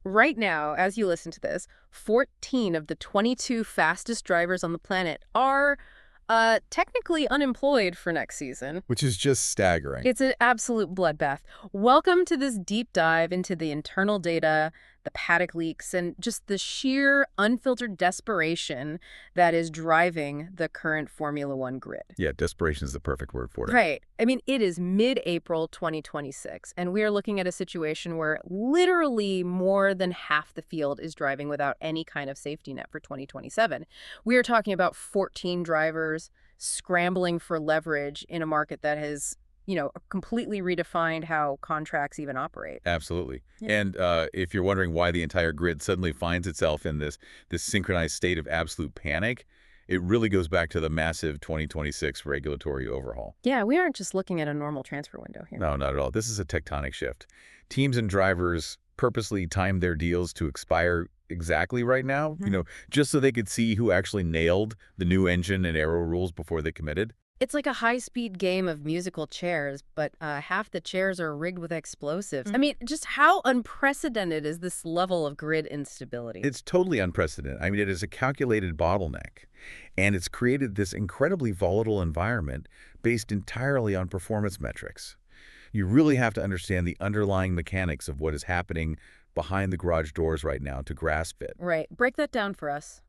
right now, as you listen to this, 14 of the 22 fastest drivers on the planet are technically unemployed for next season. Which is just staggering. It's an absolute bloodbath. Welcome to this deep dive into the internal data, the paddock leaks, and just the sheer unfiltered desperation that is driving the current Formula One grid. Yeah, desperation is the perfect word for it. Right. I mean, it is mid-April 2026, and we are looking at a situation where literally more than half the field is driving without any kind of safety net for 2027. We are talking about 14 drivers scrambling for leverage in a market that has, completely redefined how contracts even operate. Absolutely. Yeah. And if you're wondering why the entire grid suddenly finds itself in this synchronized state of absolute panic, it really goes back to the massive 2026 regulatory overhaul. Yeah, we aren't just looking at a normal transfer window here. No, not at all. This is a tectonic shift. Teams and drivers purposely timed their deals to expire exactly right now, just so they could see who actually nailed the new engine and aero rules before they committed. It's like a high-speed game of musical chairs, but half the chairs are rigged with explosives. I mean, just how unprecedented is this level of grid instability? It's totally unprecedented. I mean, it is a calculated bottleneck, and it's created this incredibly volatile environment based entirely on performance metrics. You really have to understand the underlying mechanics of what is happening behind the garage doors right now to grasp it. Right. Break that down for us.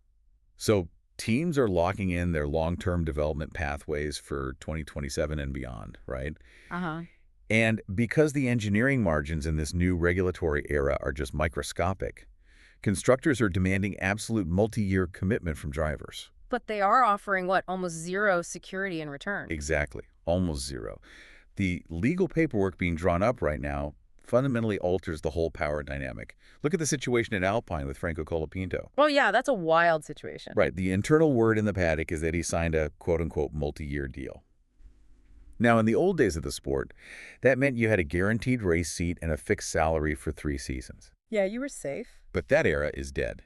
So teams are locking in their long-term development pathways for 2027 and beyond, right? Uh-huh. And because the engineering margins in this new regulatory era are just microscopic, constructors are demanding absolute multi-year commitment from drivers. But they are offering, what, almost zero security in return? Exactly. Almost zero. The legal paperwork being drawn up right now fundamentally alters the whole power dynamic. Look at the situation at Alpine with Franco Colapinto. Oh, yeah, that's a wild situation. Right. The internal word in the paddock is that he signed a quote-unquote multi-year deal. Now, in the old days of the sport, that meant you had a guaranteed race seat and a fixed salary for 3 seasons. Yeah, you were safe. But that era is dead.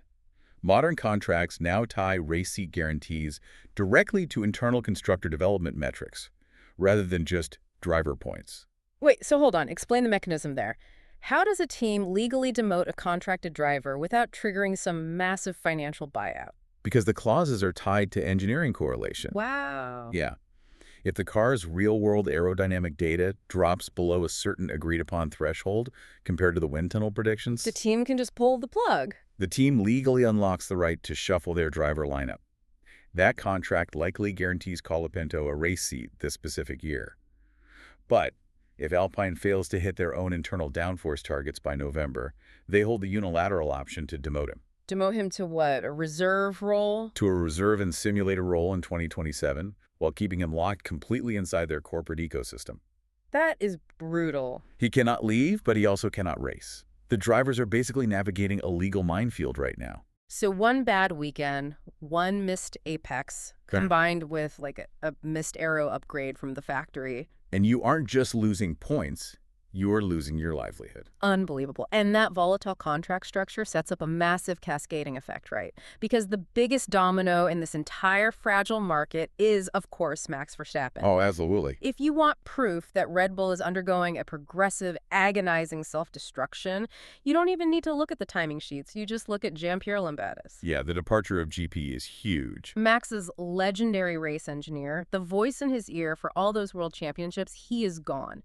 Modern contracts now tie race seat guarantees directly to internal constructor development metrics, rather than just driver points. Wait, so hold on. Explain the mechanism there. How does a team legally demote a contracted driver without triggering some massive financial buyout? Because the clauses are tied to engineering correlation. Wow. Yeah. If the car's real-world aerodynamic data drops below a certain agreed-upon threshold compared to the wind tunnel predictions, The team can just pull the plug. the team legally unlocks the right to shuffle their driver lineup. That contract likely guarantees Colapinto a race seat this specific year. But if Alpine fails to hit their own internal downforce targets by November, they hold the unilateral option to demote him. Demote him to what, a reserve role? To a reserve and simulator role in 2027, while keeping him locked completely inside their corporate ecosystem. That is brutal. He cannot leave, but he also cannot race. The drivers are basically navigating a legal minefield right now. So one bad weekend, one missed apex, combined with like a missed aero upgrade from the factory. And you aren't just losing points, you are losing your livelihood. Unbelievable. And that volatile contract structure sets up a massive cascading effect, right? Because the biggest domino in this entire fragile market is, of course, Max Verstappen. Oh, absolutely. If you want proof that Red Bull is undergoing a progressive, agonizing self-destruction, you don't even need to look at the timing sheets. You just look at Jean-Pierre Lambertus. Yeah, the departure of GP is huge. Max's legendary race engineer, the voice in his ear for all those world championships, he is gone.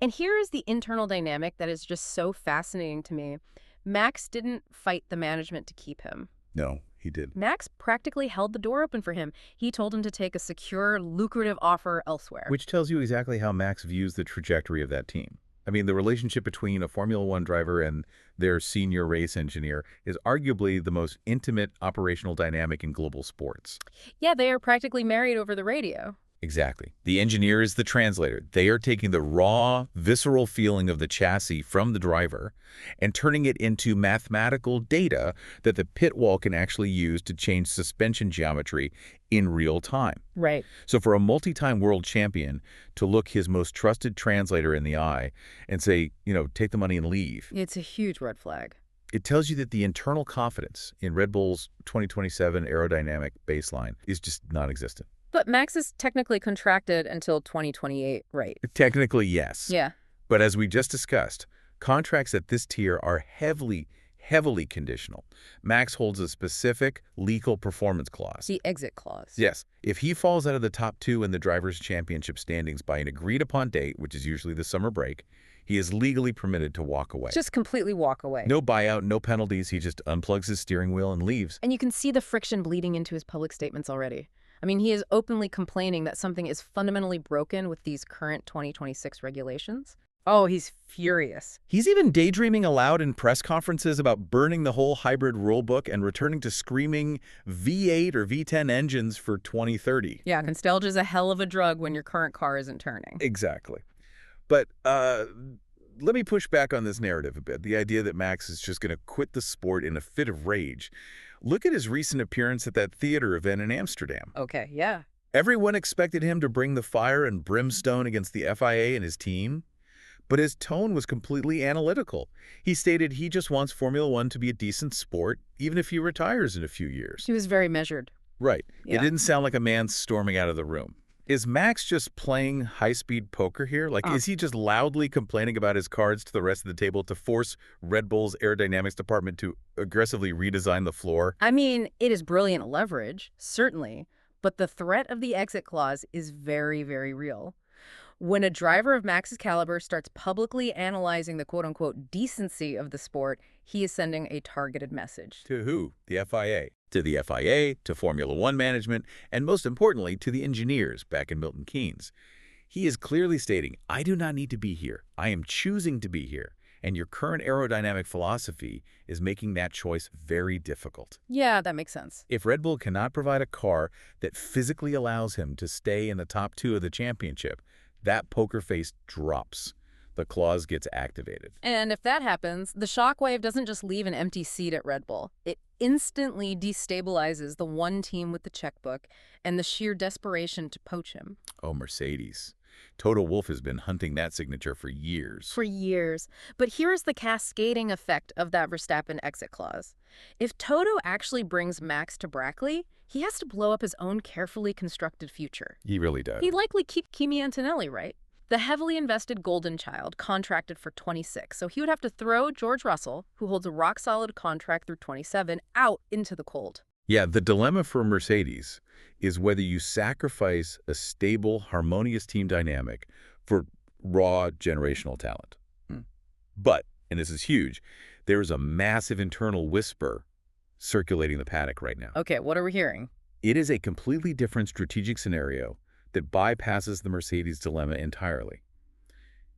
And here is the internal dynamic that is just so fascinating to me. Max didn't fight the management to keep him. No, he did. Max practically held the door open for him. He told him to take a secure, lucrative offer elsewhere. Which tells you exactly how Max views the trajectory of that team. I mean, the relationship between a Formula One driver and their senior race engineer is arguably the most intimate operational dynamic in global sports. Yeah, they are practically married over the radio. Exactly. The engineer is the translator. They are taking the raw, visceral feeling of the chassis from the driver and turning it into mathematical data that the pit wall can actually use to change suspension geometry in real time. Right. So for a multi-time world champion to look his most trusted translator in the eye and say, take the money and leave, It's a huge red flag. it tells you that the internal confidence in Red Bull's 2027 aerodynamic baseline is just non-existent. But Max is technically contracted until 2028, right? Technically, yes. Yeah. But as we just discussed, contracts at this tier are heavily heavily conditional. Max holds a specific legal performance clause. The exit clause. Yes, if he falls out of the top 2 in the Drivers' Championship standings by an agreed-upon date, which is usually the summer break, he is legally permitted to walk away. Just completely walk away. No buyout, no penalties. He just unplugs his steering wheel and leaves. And you can see the friction bleeding into his public statements already. I mean, he is openly complaining that something is fundamentally broken with these current 2026 regulations. Oh, he's furious. He's even daydreaming aloud in press conferences about burning the whole hybrid rulebook and returning to screaming V8 or V10 engines for 2030. Yeah, nostalgia is a hell of a drug when your current car isn't turning. Exactly. But let me push back on this narrative a bit, the idea that Max is just going to quit the sport in a fit of rage. Look at his recent appearance at that theater event in Amsterdam. Okay, yeah. Everyone expected him to bring the fire and brimstone against the FIA and his team, but his tone was completely analytical. He stated he just wants Formula One to be a decent sport, even if he retires in a few years. He was very measured. Right. Yeah. It didn't sound like a man storming out of the room. Is Max just playing high-speed poker here? Like, is he just loudly complaining about his cards to the rest of the table to force Red Bull's aerodynamics department to aggressively redesign the floor? I mean, it is brilliant leverage, certainly, but the threat of the exit clause is very, very real. When a driver of Max's caliber starts publicly analyzing the quote-unquote decency of the sport, he is sending a targeted message. To who? The FIA. To the FIA, to Formula One management, and most importantly, to the engineers back in Milton Keynes. He is clearly stating, I do not need to be here. I am choosing to be here. And your current aerodynamic philosophy is making that choice very difficult. Yeah, that makes sense. If Red Bull cannot provide a car that physically allows him to stay in the top 2 of the championship, that poker face drops. The clause gets activated. And if that happens, the shockwave doesn't just leave an empty seat at Red Bull. It instantly destabilizes the one team with the checkbook and the sheer desperation to poach him. Oh, Mercedes. Toto Wolff has been hunting that signature for years. For years. But here's the cascading effect of that Verstappen exit clause. If Toto actually brings Max to Brackley, he has to blow up his own carefully constructed future. He really does. He'd likely keep Kimi Antonelli, right? The heavily invested golden child contracted for 26, so he would have to throw George Russell, who holds a rock-solid contract through 27, out into the cold. Yeah, the dilemma for Mercedes is whether you sacrifice a stable, harmonious team dynamic for raw generational talent. But, and this is huge, there is a massive internal whisper circulating the paddock right now. Okay, what are we hearing? It is a completely different strategic scenario that bypasses the Mercedes dilemma entirely.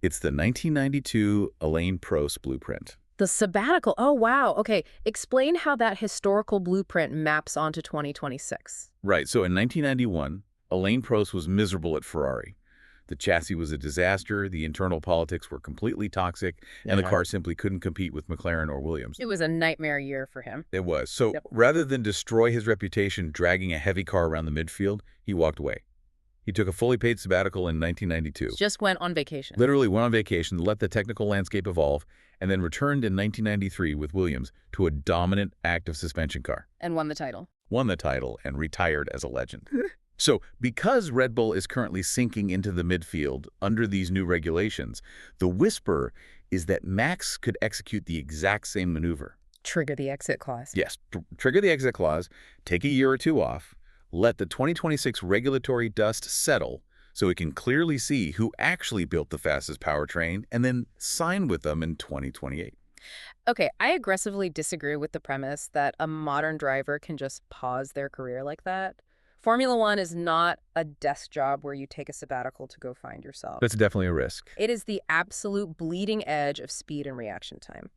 It's the 1992 Alain Prost blueprint. The sabbatical. Oh, wow. Okay, explain how that historical blueprint maps onto 2026. Right, so in 1991, Alain Prost was miserable at Ferrari. The chassis was a disaster, the internal politics were completely toxic, and the car simply couldn't compete with McLaren or Williams. It was a nightmare year for him. It was. So rather than destroy his reputation dragging a heavy car around the midfield, he walked away. He took a fully paid sabbatical in 1992. Just went on vacation. Literally went on vacation, let the technical landscape evolve, and then returned in 1993 with Williams to a dominant active suspension car. And won the title. Won the title and retired as a legend. So because Red Bull is currently sinking into the midfield under these new regulations, the whisper is that Max could execute the exact same maneuver. Trigger the exit clause. Yes, trigger the exit clause, take a year or two off, let the 2026 regulatory dust settle so we can clearly see who actually built the fastest powertrain, and then sign with them in 2028. Okay, I aggressively disagree with the premise that a modern driver can just pause their career like that. Formula One is not a desk job where you take a sabbatical to go find yourself. That's definitely a risk. It is the absolute bleeding edge of speed and reaction time.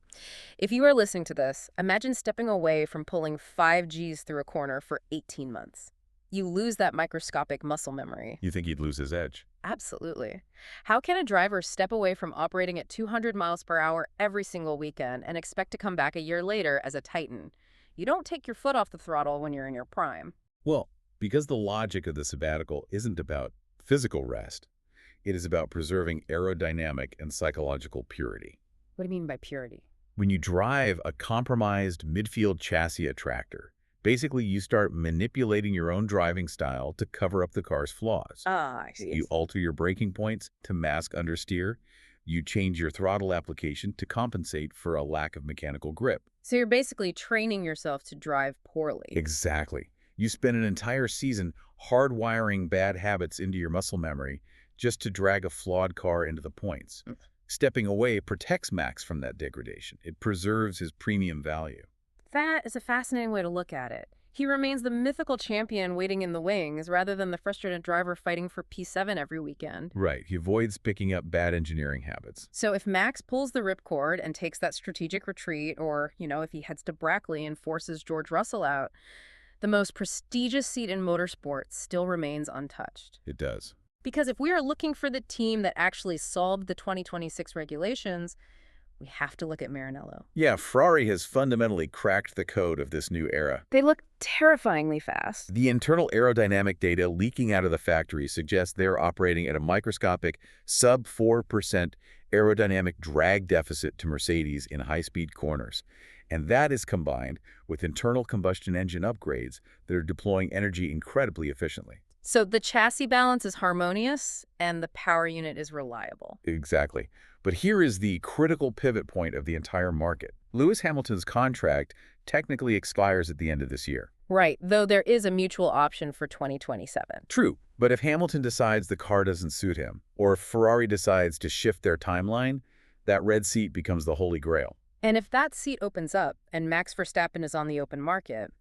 If you are listening to this, imagine stepping away from pulling 5 Gs through a corner for 18 months. You lose that microscopic muscle memory. You think he'd lose his edge? Absolutely. How can a driver step away from operating at 200 miles per hour every single weekend and expect to come back a year later as a titan? You don't take your foot off the throttle when you're in your prime. Well, because the logic of the sabbatical isn't about physical rest, it is about preserving aerodynamic and psychological purity. What do you mean by purity? When you drive a compromised midfield chassis tractor, basically you start manipulating your own driving style to cover up the car's flaws. Ah, I see. You alter your braking points to mask understeer. You change your throttle application to compensate for a lack of mechanical grip. So you're basically training yourself to drive poorly. Exactly. You spend an entire season hardwiring bad habits into your muscle memory just to drag a flawed car into the points. Stepping away protects Max from that degradation. It preserves his premium value. That is a fascinating way to look at it. He remains the mythical champion waiting in the wings rather than the frustrated driver fighting for P7 every weekend. Right. He avoids picking up bad engineering habits. So if Max pulls the ripcord and takes that strategic retreat, or, if he heads to Brackley and forces George Russell out, the most prestigious seat in motorsports still remains untouched. It does. Because if we are looking for the team that actually solved the 2026 regulations, we have to look at Maranello. Yeah, Ferrari has fundamentally cracked the code of this new era. They look terrifyingly fast. The internal aerodynamic data leaking out of the factory suggests they're operating at a microscopic sub 4% aerodynamic drag deficit to Mercedes in high-speed corners. And that is combined with internal combustion engine upgrades that are deploying energy incredibly efficiently. So the chassis balance is harmonious and the power unit is reliable. Exactly. But here is the critical pivot point of the entire market. Lewis Hamilton's contract technically expires at the end of this year. Right, though there is a mutual option for 2027. True, but if Hamilton decides the car doesn't suit him, or if Ferrari decides to shift their timeline, that red seat becomes the holy grail. And if that seat opens up and Max Verstappen is on the open market,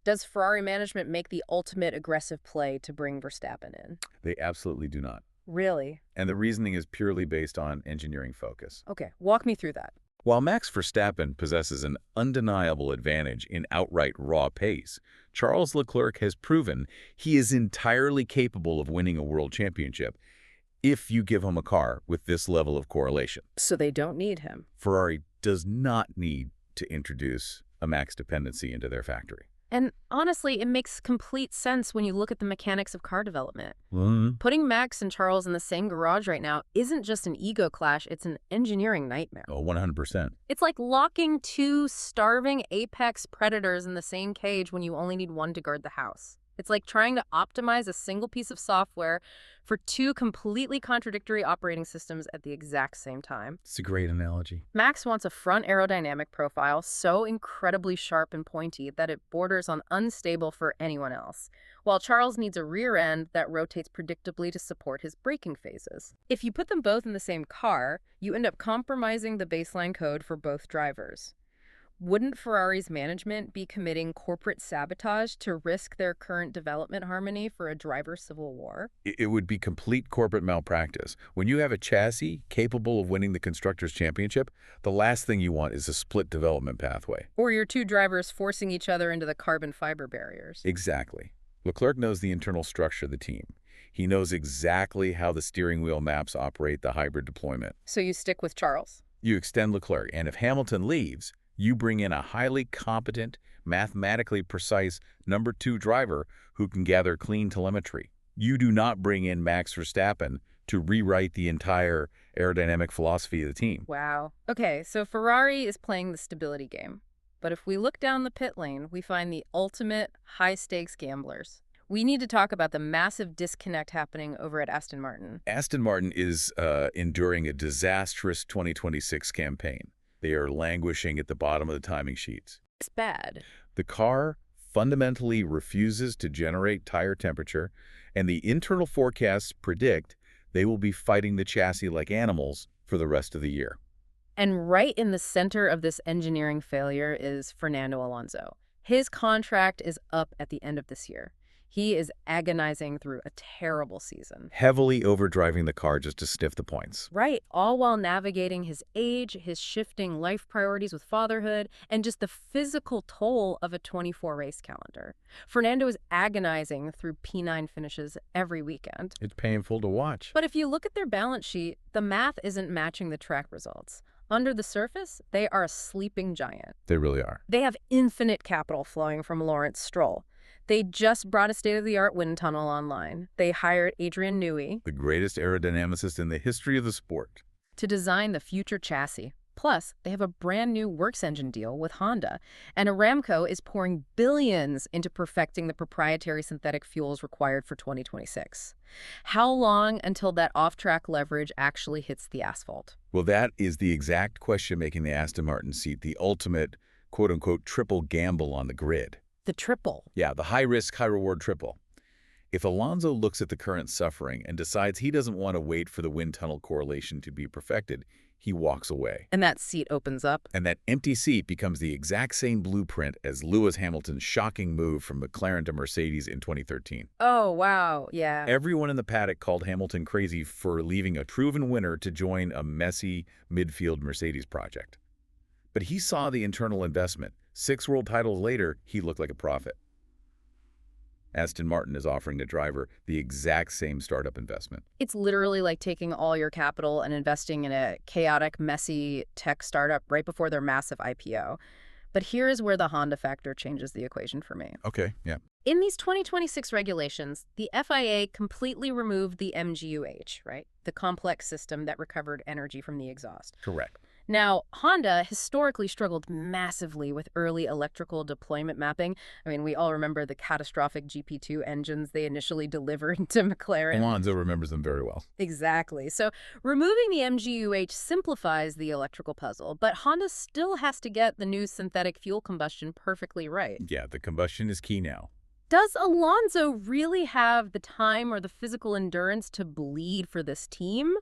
does Ferrari management make the ultimate aggressive play to bring Verstappen in? They absolutely do not. Really? And the reasoning is purely based on engineering focus. Okay, walk me through that. While Max Verstappen possesses an undeniable advantage in outright raw pace, Charles Leclerc has proven he is entirely capable of winning a world championship if you give him a car with this level of correlation. So they don't need him. Ferrari does not need to introduce a Max dependency into their factory. And honestly, it makes complete sense when you look at the mechanics of car development. Mm-hmm. Putting Max and Charles in the same garage right now isn't just an ego clash, it's an engineering nightmare. Oh, 100%. It's like locking two starving apex predators in the same cage when you only need one to guard the house. It's like trying to optimize a single piece of software for two completely contradictory operating systems at the exact same time. It's a great analogy. Max wants a front aerodynamic profile so incredibly sharp and pointy that it borders on unstable for anyone else, while Charles needs a rear end that rotates predictably to support his braking phases. If you put them both in the same car, you end up compromising the baseline code for both drivers. Wouldn't Ferrari's management be committing corporate sabotage to risk their current development harmony for a driver civil war? It would be complete corporate malpractice. When you have a chassis capable of winning the Constructors' Championship, the last thing you want is a split development pathway. Or your two drivers forcing each other into the carbon fiber barriers. Exactly. Leclerc knows the internal structure of the team. He knows exactly how the steering wheel maps operate the hybrid deployment. So you stick with Charles? You extend Leclerc, and if Hamilton leaves, you bring in a highly competent, mathematically precise number 2 driver who can gather clean telemetry. You do not bring in Max Verstappen to rewrite the entire aerodynamic philosophy of the team. Wow. Okay, so Ferrari is playing the stability game. But if we look down the pit lane, we find the ultimate high-stakes gamblers. We need to talk about the massive disconnect happening over at Aston Martin. Aston Martin is enduring a disastrous 2026 campaign. They are languishing at the bottom of the timing sheets. It's bad. The car fundamentally refuses to generate tire temperature, and the internal forecasts predict they will be fighting the chassis like animals for the rest of the year. And right in the center of this engineering failure is Fernando Alonso. His contract is up at the end of this year. He is agonizing through a terrible season. Heavily overdriving the car just to sniff the points. Right, all while navigating his age, his shifting life priorities with fatherhood, and just the physical toll of a 24-race calendar. Fernando is agonizing through P9 finishes every weekend. It's painful to watch. But if you look at their balance sheet, the math isn't matching the track results. Under the surface, they are a sleeping giant. They really are. They have infinite capital flowing from Lawrence Stroll. They just brought a state-of-the-art wind tunnel online. They hired Adrian Newey, The greatest aerodynamicist in the history of the sport. to design the future chassis. Plus, they have a brand new works engine deal with Honda, and Aramco is pouring billions into perfecting the proprietary synthetic fuels required for 2026. How long until that off-track leverage actually hits the asphalt? Well, that is the exact question making the Aston Martin seat the ultimate, quote-unquote, triple gamble on the grid. The triple. Yeah, the high-risk, high-reward triple. If Alonso looks at the current suffering and decides he doesn't want to wait for the wind-tunnel correlation to be perfected, he walks away. And that seat opens up. And that empty seat becomes the exact same blueprint as Lewis Hamilton's shocking move from McLaren to Mercedes in 2013. Oh, wow, yeah. Everyone in the paddock called Hamilton crazy for leaving a proven winner to join a messy midfield Mercedes project. But he saw the internal investment. 6 world titles later, he looked like a prophet. Aston Martin is offering the driver the exact same startup investment. It's literally like taking all your capital and investing in a chaotic, messy tech startup right before their massive IPO. But here is where the Honda factor changes the equation for me. Okay, yeah. In these 2026 regulations, the FIA completely removed the MGUH, right? The complex system that recovered energy from the exhaust. Correct. Now, Honda historically struggled massively with early electrical deployment mapping. I mean, we all remember the catastrophic GP2 engines they initially delivered to McLaren. Alonso remembers them very well. Exactly. So removing the MGUH simplifies the electrical puzzle, but Honda still has to get the new synthetic fuel combustion perfectly right. Yeah, the combustion is key now. Does Alonso really have the time or the physical endurance to bleed for this team?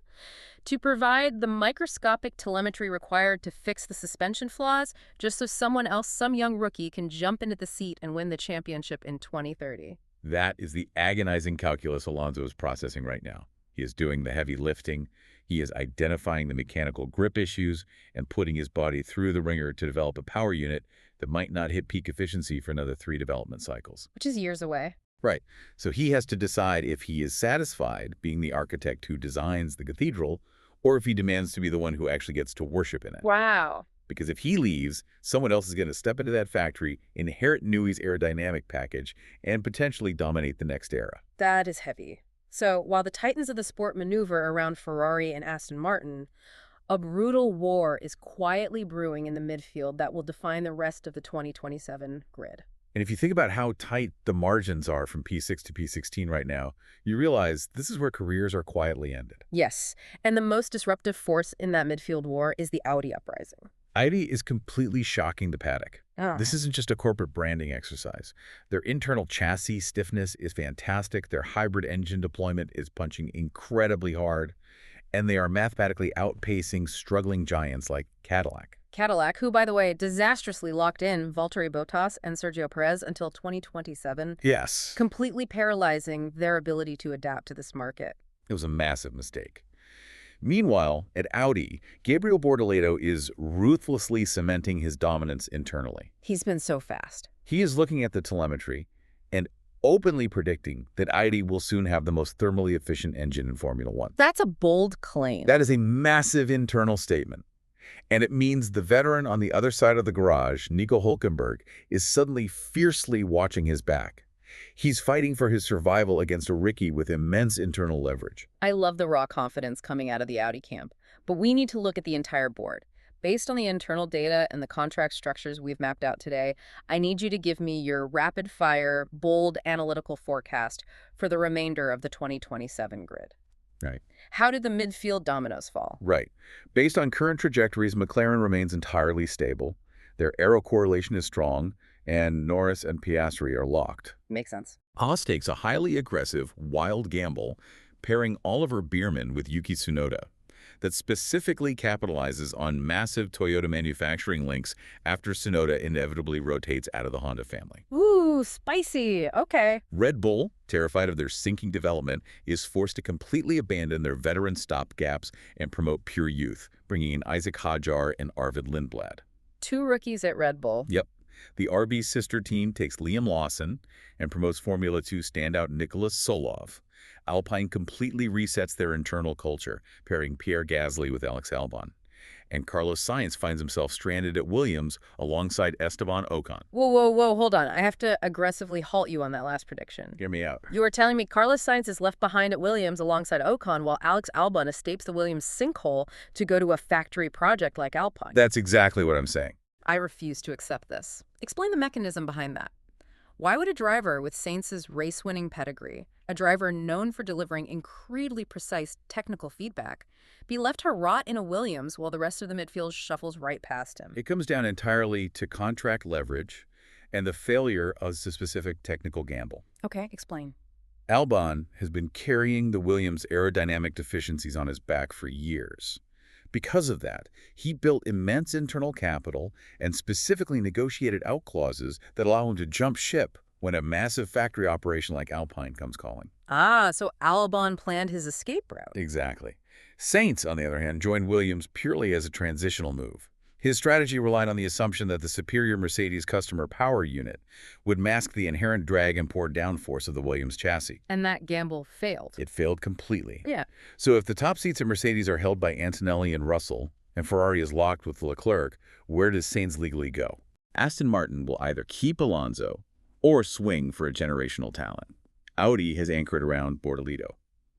To provide the microscopic telemetry required to fix the suspension flaws, just so someone else, some young rookie, can jump into the seat and win the championship in 2030? That is the agonizing calculus Alonso is processing right now. He is doing the heavy lifting. He is identifying the mechanical grip issues and putting his body through the ringer to develop a power unit that might not hit peak efficiency for another 3 development cycles. Which is years away. Right. So he has to decide if he is satisfied being the architect who designs the cathedral, or if he demands to be the one who actually gets to worship in it. Wow. Because if he leaves, someone else is going to step into that factory, inherit Newey's aerodynamic package, and potentially dominate the next era. That is heavy. So while the titans of the sport maneuver around Ferrari and Aston Martin, a brutal war is quietly brewing in the midfield that will define the rest of the 2027 grid. And if you think about how tight the margins are from P6 to P16 right now, you realize this is where careers are quietly ended. Yes, and the most disruptive force in that midfield war is the Audi uprising. Audi is completely shocking the paddock. Oh. This isn't just a corporate branding exercise. Their internal chassis stiffness is fantastic. Their hybrid engine deployment is punching incredibly hard. And they are mathematically outpacing struggling giants like Cadillac. Cadillac, who, by the way, disastrously locked in Valtteri Bottas and Sergio Perez until 2027. Yes. Completely paralyzing their ability to adapt to this market. It was a massive mistake. Meanwhile, at Audi, Gabriel Bortoleto is ruthlessly cementing his dominance internally. He's been so fast. He is looking at the telemetry and openly predicting that Audi will soon have the most thermally efficient engine in Formula One. That's a bold claim. That is a massive internal statement. And it means the veteran on the other side of the garage, Nico Hülkenberg, is suddenly fiercely watching his back. He's fighting for his survival against a Ricky with immense internal leverage. I love the raw confidence coming out of the Audi camp, but we need to look at the entire board. Based on the internal data and the contract structures we've mapped out today, I need you to give me your rapid-fire, bold analytical forecast for the remainder of the 2027 grid. Right. How did the midfield dominoes fall? Right. Based on current trajectories, McLaren remains entirely stable. Their aero correlation is strong, and Norris and Piastri are locked. Makes sense. Haas takes a highly aggressive, wild gamble, pairing Oliver Biermann with Yuki Tsunoda, that specifically capitalizes on massive Toyota manufacturing links after Tsunoda inevitably rotates out of the Honda family. Ooh, spicy. Okay. Red Bull, terrified of their sinking development, is forced to completely abandon their veteran stopgaps and promote pure youth, bringing in Isaac Hadjar and Arvid Lindblad. 2 rookies at Red Bull. Yep. The RB sister team takes Liam Lawson and promotes Formula 2 standout Nicholas Solov. Alpine completely resets their internal culture, pairing Pierre Gasly with Alex Albon. and Carlos Sainz finds himself stranded at Williams alongside Esteban Ocon. Whoa, whoa, whoa, hold on. I have to aggressively halt you on that last prediction. Hear me out. You are telling me Carlos Sainz is left behind at Williams alongside Ocon while Alex Albon escapes the Williams sinkhole to go to a factory project like Alpine. That's exactly what I'm saying. I refuse to accept this. Explain the mechanism behind that. Why would a driver with Sainz's race-winning pedigree, a driver known for delivering incredibly precise technical feedback, be left to rot in a Williams while the rest of the midfield shuffles right past him? It comes down entirely to contract leverage and the failure of the specific technical gamble. Okay, explain. Albon has been carrying the Williams aerodynamic deficiencies on his back for years. Because of that, he built immense internal capital and specifically negotiated out clauses that allow him to jump ship when a massive factory operation like Alpine comes calling. Ah, so Albon planned his escape route. Exactly. Sainz, on the other hand, joined Williams purely as a transitional move. His strategy relied on the assumption that the superior Mercedes customer power unit would mask the inherent drag and poor downforce of the Williams chassis. And that gamble failed. It failed completely. Yeah. So if the top seats at Mercedes are held by Antonelli and Russell, and Ferrari is locked with Leclerc, where does Sainz legally go? Aston Martin will either keep Alonso or swing for a generational talent. Audi has anchored around Bortolito.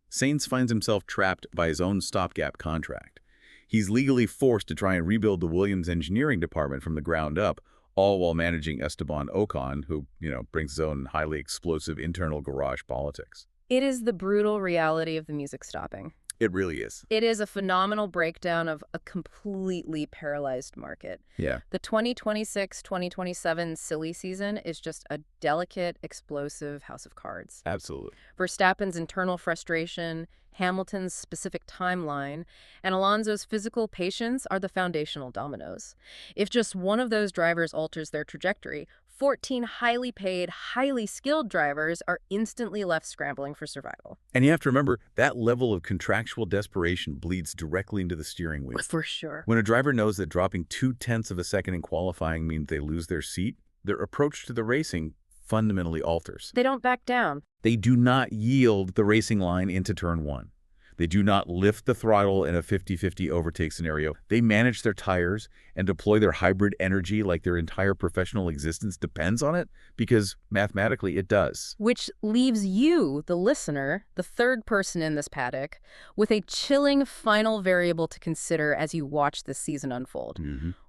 Sainz finds himself trapped by his own stopgap contract. He's legally forced to try and rebuild the Williams engineering department from the ground up, all while managing Esteban Ocon, who, brings his own highly explosive internal garage politics. It is the brutal reality of the music stopping. It really is. It is a phenomenal breakdown of a completely paralyzed market. Yeah. The 2026-2027 silly season is just a delicate, explosive house of cards. Absolutely. Verstappen's internal frustration, Hamilton's specific timeline, and Alonso's physical patience are the foundational dominoes. If just one of those drivers alters their trajectory, 14 highly paid, highly skilled drivers are instantly left scrambling for survival. And you have to remember, that level of contractual desperation bleeds directly into the steering wheel. For sure. When a driver knows that dropping 0.2 of a second in qualifying means they lose their seat, their approach to the racing fundamentally alters. They don't back down. They do not yield the racing line into turn one. They do not lift the throttle in a 50-50 overtake scenario. They manage their tires and deploy their hybrid energy like their entire professional existence depends on it, because mathematically it does. Which leaves you, the listener, the third person in this paddock, with a chilling final variable to consider as you watch this season unfold.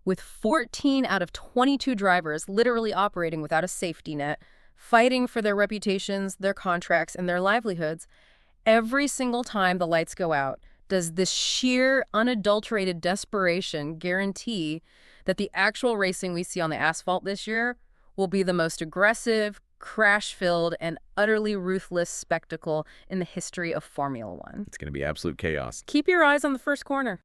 With 14 out of 22 drivers literally operating without a safety net, fighting for their reputations, their contracts, and their livelihoods, every single time the lights go out, does this sheer, unadulterated desperation guarantee that the actual racing we see on the asphalt this year will be the most aggressive, crash-filled, and utterly ruthless spectacle in the history of Formula One? It's going to be absolute chaos. Keep your eyes on the first corner.